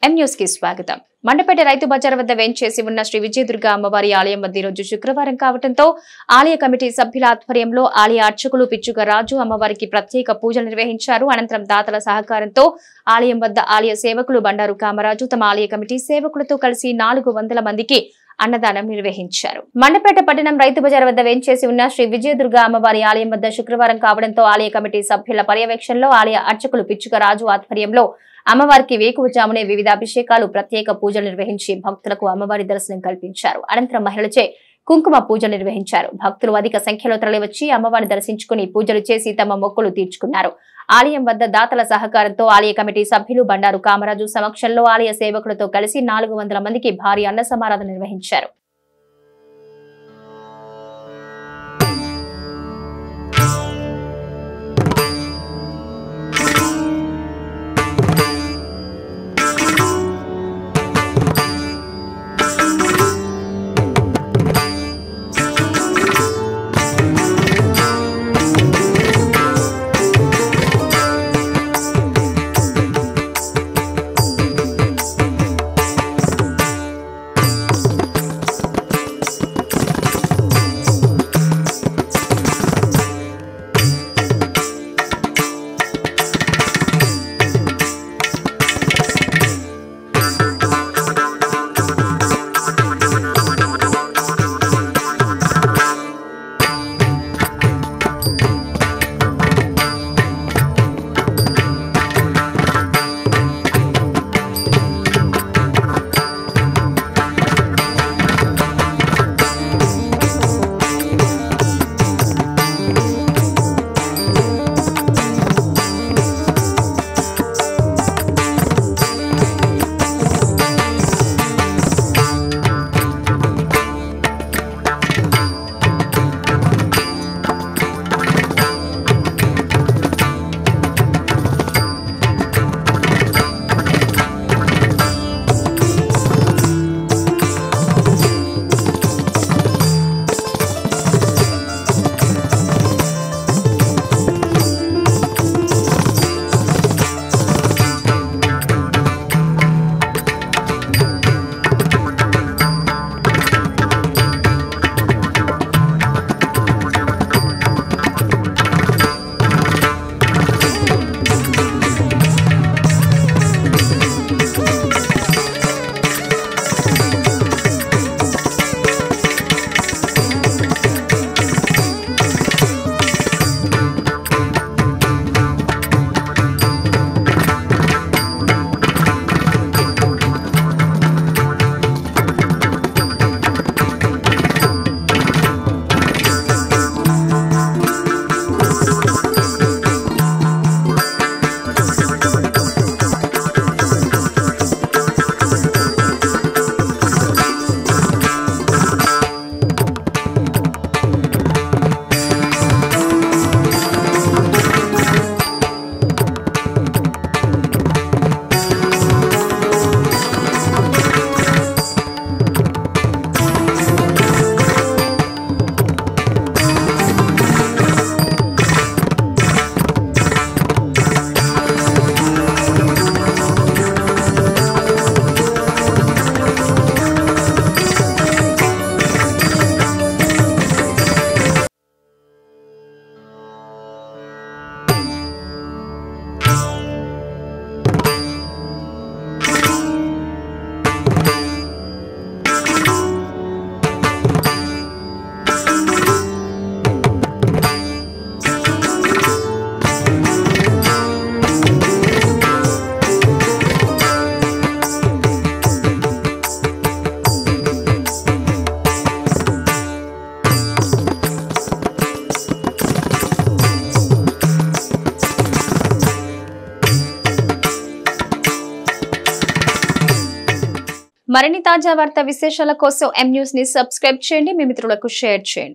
M news కి స్వాగతం. మండపేట రైతు బజార్ వద్ద వేంచేసి ఉన్న శ్రీ విజయదుర్గ అమ్మవారి ఆలయం వద్ద రోజు శుక్రవారం కావడంతో ఆలయ కమిటీ సభ్యుల ఆధ్వర్యంలో ఆలయ అర్చకులు పిచ్చుక రాజు అమ్మవారికి ప్రత్యేక పూజలు నిర్వహించారు. అనంతరం దాతల సహకారంతో ఆలయం వద్ద ఆలయ సేవకులు బండారు కామరాజు తమ ఆలయ కమిటీ సేవకులతో కలిసి 400 మందికి అన్నదానం నిర్వహించారు. మండపేట పట్టణం రైతు బజార్ వద్ద వేంచేసి ఉన్న శ్రీ విజయదుర్గ అమ్మవారి ఆలయం వద్ద శుక్రవారం కావడంతో ఆలయ కమిటీ సభ్యుల పర్యవేక్షణలో ఆలయ అర్చకులు పిచ్చుక రాజు ఆధ్వర్యంలో అమ్మవారికి వేకువజామునే వివిధ అభిషేకాలు ప్రత్యేక పూజలు నిర్వహించి భక్తులకు అమ్మవారి దర్శనం కల్పించారు. అనంతరం మహిళలచే కుంకుమ పూజలు నిర్వహించారు. భక్తులు అధిక సంఖ్యలో తరలివచ్చి అమ్మవారిని దర్శించుకుని పూజలు చేసి తమ మొక్కులు తీర్చుకున్నారు. ఆలయం వద్ద దాతల సహకారంతో ఆలయ కమిటీ సభ్యులు బండారు కామరాజు సమక్షంలో ఆలయ సేవకులతో కలిసి 400 మందికి భారీ అన్న సమారాధన నిర్వహించారు. మరిన్ని తాజా వార్తా విశేషాల కోసం ఎం న్యూస్ ని సబ్స్క్రైబ్ చేయండి, మీ మిత్రులకు షేర్ చేయండి.